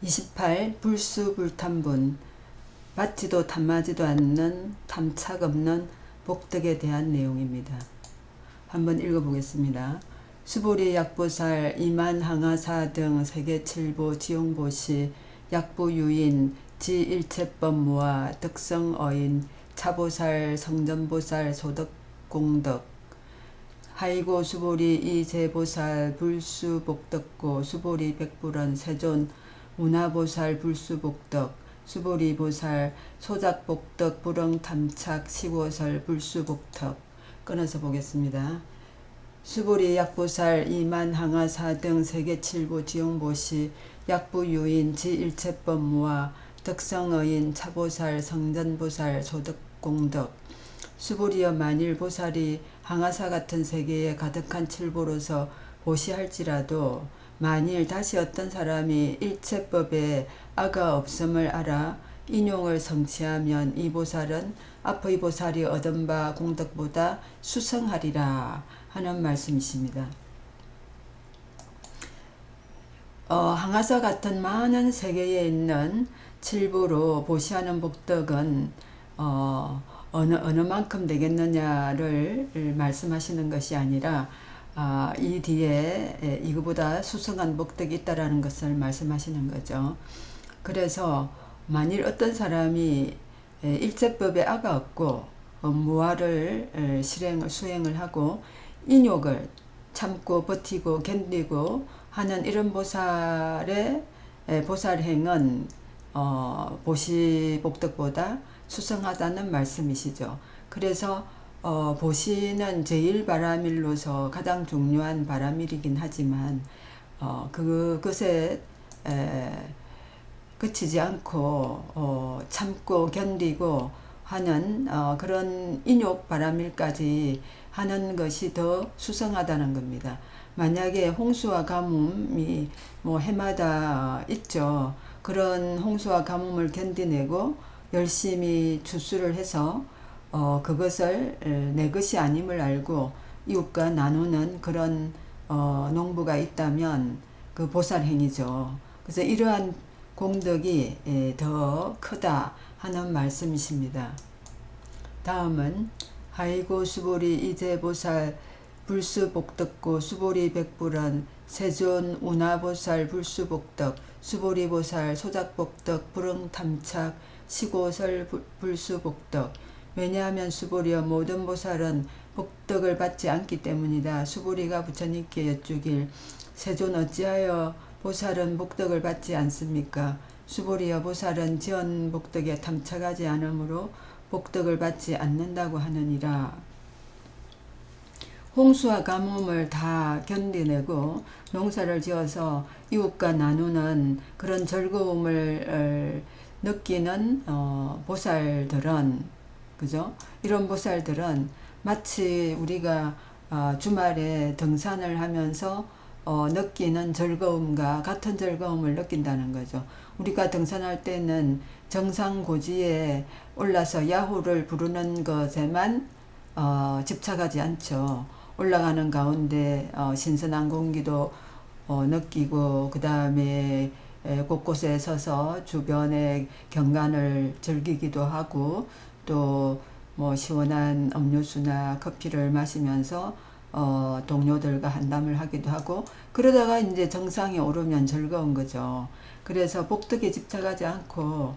28. 불수불탐분. 받지도 탐하지도 않는 탐착 없는 복덕에 대한 내용입니다. 한번 읽어보겠습니다. 수보리 약보살 이만항하사 등 세계칠보 지용보시 약부유인 지일체법무와 덕성어인 차보살 성전보살 소덕공덕 하이고 수보리 이제보살 불수복덕고 수보리 백불원 세존 운하보살 불수복덕 수보리보살 소작복덕 불응탐착 시고설 불수복덕. 끊어서 보겠습니다. 수보리 약보살 이만항하사 등 세계칠보 지용보시 약부유인 지일체법무와 덕성어인 차보살 성전보살 소덕공덕 수보리여 만일 보살이 항하사 같은 세계에 가득한 칠보로서 보시할지라도 만일 다시 어떤 사람이 일체법에 아가 없음을 알아 인용을 성취하면 이 보살은 앞의 보살이 얻은 바 공덕보다 수성하리라 하는 말씀이십니다. 항하사 같은 많은 세계에 있는 칠보로 보시하는 복덕은 어느 만큼 되겠느냐를 말씀하시는 것이 아니라 이 뒤에 이거보다 수성한 복덕이 있다라는 것을 말씀하시는 거죠. 그래서 만일 어떤 사람이 일제법에 아가 없고 무아를 수행을 하고 인욕을 참고 버티고 견디고 하는 이런 보살의 보살행은 보시복덕보다 수성하다는 말씀이시죠. 그래서 보시는 제일바라밀로서 가장 중요한 바라밀이긴 하지만 그것에 그치지 않고 참고 견디고 하는 그런 인욕 바라밀까지 하는 것이 더 수성하다는 겁니다. 만약에 홍수와 가뭄이 해마다 있죠. 그런 홍수와 가뭄을 견디내고 열심히 추수를 해서 그것을 내 것이 아님을 알고 이웃과 나누는 그런 농부가 있다면 그 보살행위죠. 그래서 이러한 공덕이 더 크다 하는 말씀이십니다. 다음은 하이고 수보리 이제보살 불수복덕고 수보리 백불원 세존 운하보살 불수복덕 수보리보살 소작복덕 불응탐착 시고설 불수복덕. 왜냐하면 수보리여 모든 보살은 복덕을 받지 않기 때문이다. 수보리가 부처님께 여쭈길 세존 어찌하여 보살은 복덕을 받지 않습니까? 수보리여 보살은 지연 복덕에 탐착하지 않으므로 복덕을 받지 않는다고 하느니라. 홍수와 가뭄을 다 견디내고 농사를 지어서 이웃과 나누는 그런 즐거움을 느끼는 보살들은, 그죠? 이런 보살들은 마치 우리가 주말에 등산을 하면서 느끼는 즐거움과 같은 즐거움을 느낀다는 거죠. 우리가 등산할 때는 정상고지에 올라서 야호를 부르는 것에만 집착하지 않죠. 올라가는 가운데 신선한 공기도 느끼고 그 다음에 곳곳에 서서 주변의 경관을 즐기기도 하고 또 시원한 음료수나 커피를 마시면서 동료들과 한담을 하기도 하고 그러다가 이제 정상에 오르면 즐거운 거죠. 그래서 복덕에 집착하지 않고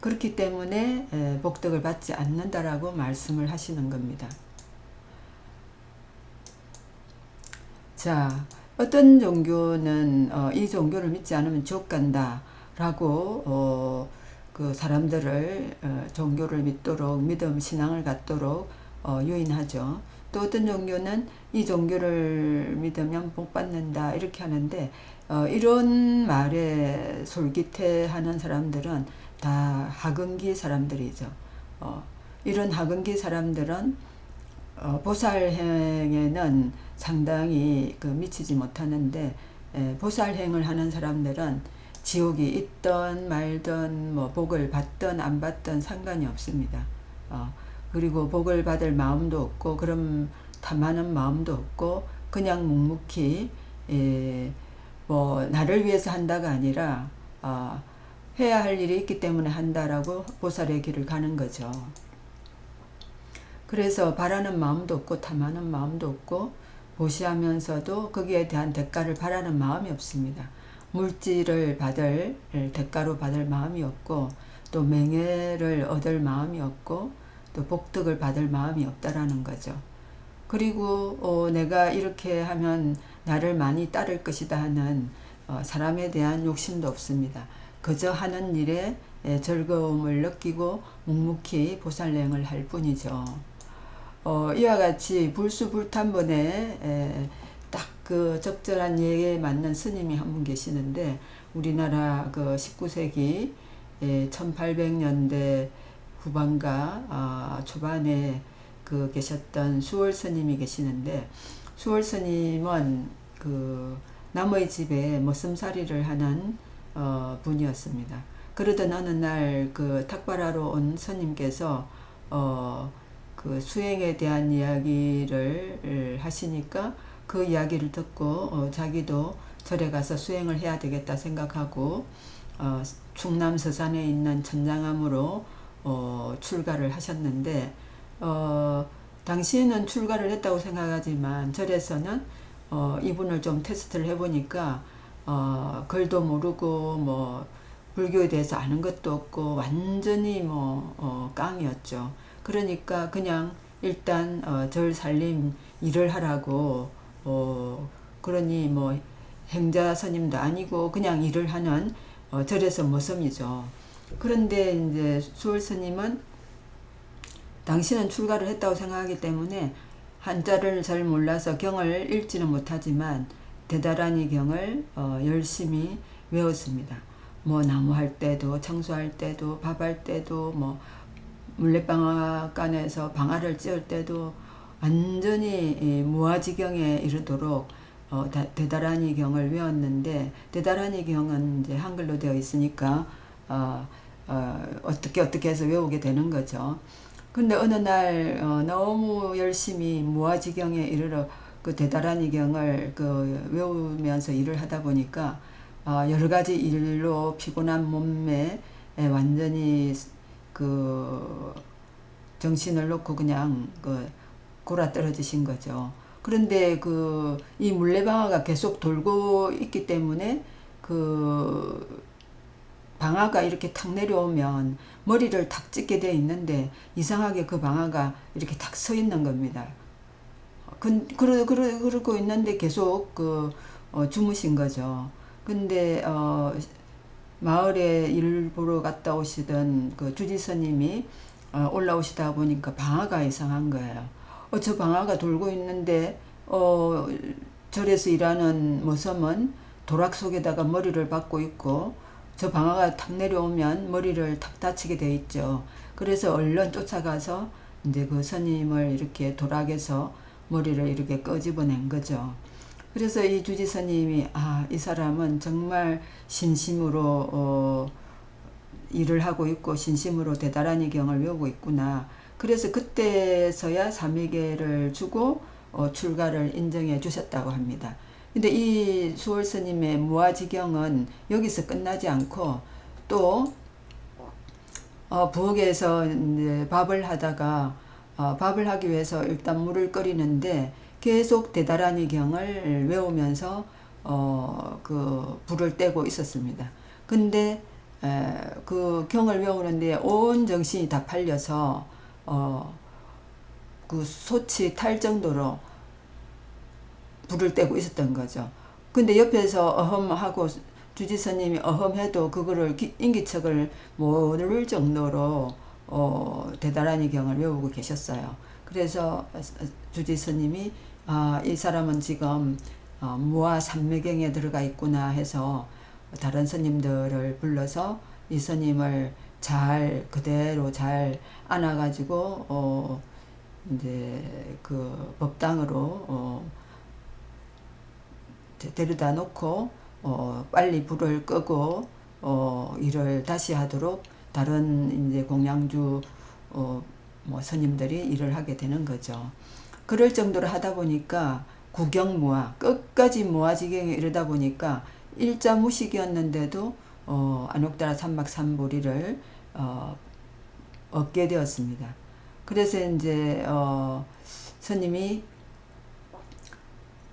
그렇기 때문에 복덕을 받지 않는다라고 말씀을 하시는 겁니다. 자, 어떤 종교는 이 종교를 믿지 않으면 지옥 간다 라고 그 사람들을 종교를 믿도록 믿음 신앙을 갖도록 유인하죠. 또 어떤 종교는 이 종교를 믿으면 복 받는다 이렇게 하는데 이런 말에 솔깃해하는 사람들은 다 하근기 사람들이죠. 이런 하근기 사람들은 보살행에는 상당히 미치지 못하는데 보살행을 하는 사람들은 지옥이 있던 말던 복을 받던 안 받던 상관이 없습니다. 그리고 복을 받을 마음도 없고 그럼 탐하는 마음도 없고 그냥 묵묵히 나를 위해서 한다가 아니라 해야 할 일이 있기 때문에 한다라고 보살의 길을 가는 거죠. 그래서 바라는 마음도 없고 탐하는 마음도 없고 보시하면서도 거기에 대한 대가를 바라는 마음이 없습니다. 물질을 받을 대가로 받을 마음이 없고 또 명예를 얻을 마음이 없고 또 복덕을 받을 마음이 없다라는 거죠. 그리고 내가 이렇게 하면 나를 많이 따를 것이다 하는 사람에 대한 욕심도 없습니다. 그저 하는 일에 즐거움을 느끼고 묵묵히 보살행을 할 뿐이죠. 이와 같이 불수불탄번에 딱 그 적절한 예에 맞는 스님이 한 분 계시는데 우리나라 그 19세기 1800년대 후반과 초반에 그 계셨던 수월 스님이 계시는데 수월 스님은 그 남의 집에 머슴살이를 하는 분이었습니다. 그러던 어느 날 그 탁발하러 온 스님께서 그 수행에 대한 이야기를 하시니까 그 이야기를 듣고 자기도 절에 가서 수행을 해야 되겠다 생각하고 충남 서산에 있는 천장암으로 출가를 하셨는데 당시에는 출가를 했다고 생각하지만 절에서는 이분을 좀 테스트를 해보니까 글도 모르고 뭐 불교에 대해서 아는 것도 없고 완전히 뭐 깡이었죠. 그러니까 그냥 일단 절 살림 일을 하라고 그러니 뭐 행자 스님도 아니고 그냥 일을 하는 절에서 머슴이죠. 그런데 이제 수월 스님은 당신은 출가를 했다고 생각하기 때문에 한자를 잘 몰라서 경을 읽지는 못하지만 대다라니 경을 열심히 외웠습니다. 뭐 나무할 때도 청소할 때도 밥할 때도 뭐 물레방앗간에서 방아를 찧을 때도 완전히 무아지경에 이르도록 대다라니 경을 외웠는데 대다라니 경은 이제 한글로 되어 있으니까 어떻게 해서 외우게 되는 거죠. 근데 어느 날 너무 열심히 무아지경에 이르러 그 대다라니 경을 그 외우면서 일을 하다 보니까 여러 가지 일로 피곤한 몸에 완전히 그 정신을 놓고 그냥 그 골아 떨어지신 거죠. 그런데 그 이 물레방아가 계속 돌고 있기 때문에 그 방아가 이렇게 탁 내려오면 머리를 탁 찍게 돼 있는데 이상하게 그 방아가 이렇게 탁 서 있는 겁니다. 그러고 있는데 계속 그 주무신 거죠. 근데 마을에 일 보러 갔다 오시던 그 주지스님이 올라오시다 보니까 방아가 이상한 거예요. 저 방아가 돌고 있는데 절에서 일하는 머슴은 도락 속에다가 머리를 박고 있고 저 방아가 탁 내려오면 머리를 탁 다치게 돼 있죠. 그래서 얼른 쫓아가서 이제 그 스님을 이렇게 도락에서 머리를 이렇게 끄집어낸 거죠. 그래서 이 주지스님이 이 사람은 정말 신심으로 일을 하고 있고 신심으로 대다라니 경을 외우고 있구나. 그래서 그때서야 삼위계를 주고 출가를 인정해 주셨다고 합니다. 근데 이 수월 스님의 무아지경은 여기서 끝나지 않고 또 부엌에서 이제 밥을 하다가 밥을 하기 위해서 일단 물을 끓이는데 계속 대다라니 경을 외우면서 그 불을 떼고 있었습니다. 근데 그 경을 외우는데 온 정신이 다 팔려서 그 소치 탈 정도로 불을 떼고 있었던 거죠. 근데 옆에서 어흠하고 주지스님이 어흠해도 그거를 인기척을 모를 정도로 대다라니 경을 외우고 계셨어요. 그래서 주지스님이 이 사람은 지금 무아 삼매경에 들어가 있구나 해서 다른 스님들을 불러서 이 스님을 그대로 잘 안아가지고 이제 그 법당으로 데려다 놓고 빨리 불을 끄고 일을 다시 하도록 다른 이제 공양주 뭐 스님들이 일을 하게 되는 거죠. 그럴 정도로 하다 보니까 구경무아 끝까지 무아지경에 이르다 보니까 일자 무식이었는데도 안욕따라 삼막삼보리를 얻게 되었습니다. 그래서 이제 스님이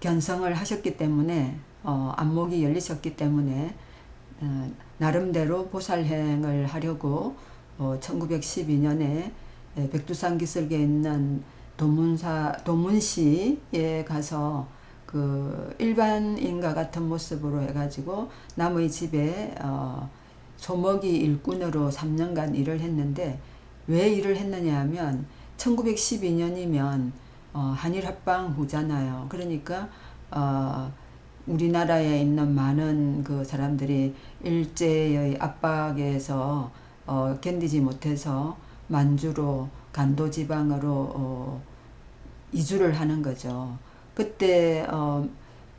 견성을 하셨기 때문에 안목이 열리셨기 때문에 나름대로 보살행을 하려고 1912년에 백두산 기슭에 있는 도문시에 가서 그 일반인과 같은 모습으로 해가지고 남의 집에 소먹이 일꾼으로 3년간 일을 했는데, 왜 일을 했느냐 하면 1912년이면 한일합방 후잖아요. 그러니까 우리나라에 있는 많은 그 사람들이 일제의 압박에서 견디지 못해서 만주로 간도 지방으로 이주를 하는 거죠. 그때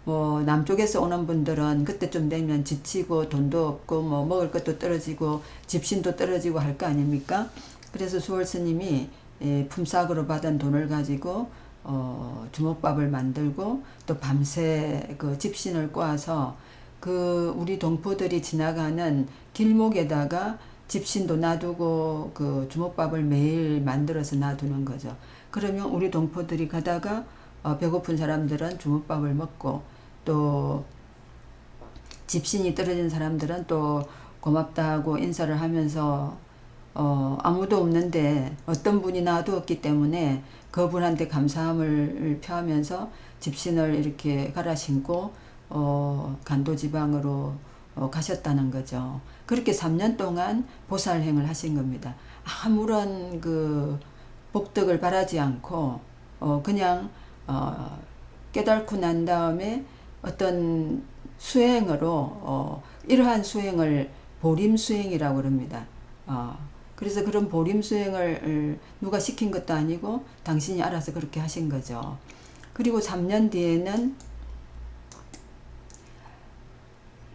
뭐 남쪽에서 오는 분들은 그때쯤 되면 지치고 돈도 없고 뭐 먹을 것도 떨어지고 집신도 떨어지고 할 거 아닙니까? 그래서 수월 스님이 품삯으로 받은 돈을 가지고 주먹밥을 만들고 또 밤새 그 집신을 꼬아서 그 우리 동포들이 지나가는 길목에다가 집신도 놔두고 그 주먹밥을 매일 만들어서 놔두는 거죠. 그러면 우리 동포들이 가다가 배고픈 사람들은 주먹밥을 먹고, 또 집신이 떨어진 사람들은 또 고맙다 하고 인사를 하면서 아무도 없는데 어떤 분이 놔두었기 때문에 그분한테 감사함을 표하면서 집신을 이렇게 갈아 신고 간도지방으로 가셨다는 거죠. 그렇게 3년 동안 보살행을 하신 겁니다. 아무런 그 복덕을 바라지 않고 그냥 깨닫고 난 다음에 어떤 수행으로 이러한 수행을 보림수행이라고 그럽니다. 그래서 그런 보림수행을 누가 시킨 것도 아니고 당신이 알아서 그렇게 하신 거죠. 그리고 3년 뒤에는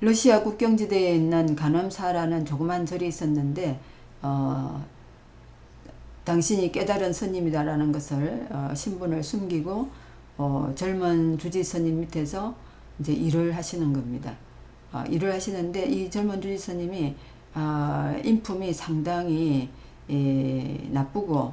러시아 국경지대에 있는 간엄사라는 조그만 절이 있었는데 당신이 깨달은 스님이다라는 것을 신분을 숨기고 젊은 주지 스님 밑에서 이제 일을 하시는 겁니다. 일을 하시는데 이 젊은 주지 스님이 인품이 상당히 나쁘고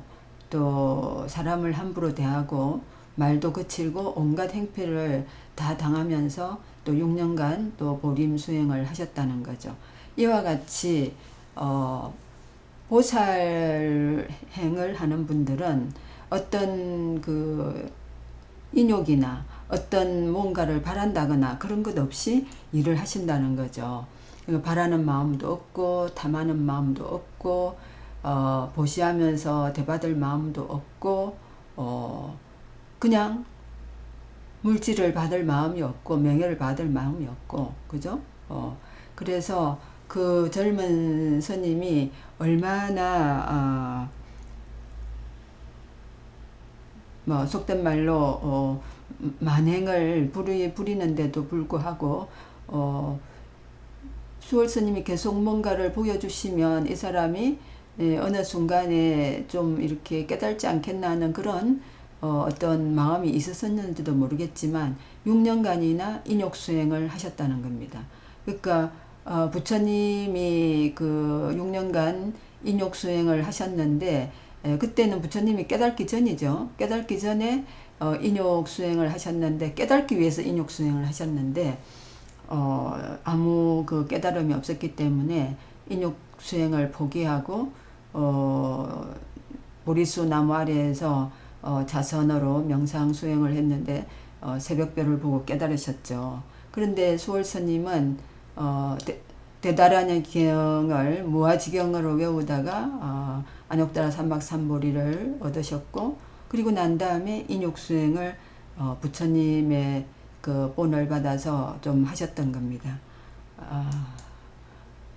또 사람을 함부로 대하고 말도 거칠고 온갖 행패를 다 당하면서 또 6년간 또 보림 수행을 하셨다는 거죠. 이와 같이 보살행을 하는 분들은 어떤 그 인욕이나 어떤 뭔가를 바란다거나 그런 것 없이 일을 하신다는 거죠. 바라는 마음도 없고 탐하는 마음도 없고 보시하면서 대받을 마음도 없고 그냥 물질을 받을 마음이 없고 명예를 받을 마음이 없고, 그죠? 그래서 그 젊은 스님이 얼마나 뭐 속된 말로 만행을 부리는데도 불구하고 수월 스님이 계속 뭔가를 보여주시면 이 사람이 어느 순간에 좀 이렇게 깨달지 않겠나 하는 그런 어떤 마음이 있었는지도 모르겠지만 6년간이나 인욕수행을 하셨다는 겁니다. 그러니까 부처님이 그 6년간 인욕수행을 하셨는데 그때는 부처님이 깨닫기 전이죠. 깨닫기 전에 인욕수행을 하셨는데, 깨닫기 위해서 인욕수행을 하셨는데 아무 그 깨달음이 없었기 때문에 인욕수행을 포기하고 보리수 나무 아래에서 자선으로 명상 수행을 했는데 새벽별을 보고 깨달으셨죠. 그런데 수월 스님은 대다라는 경을 무아지경으로 외우다가 안욕따라 삼막삼보리를 얻으셨고, 그리고 난 다음에 인욕수행을 부처님의 그 본을 받아서 좀 하셨던 겁니다.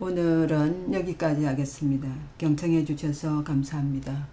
오늘은 여기까지 하겠습니다. 경청해 주셔서 감사합니다.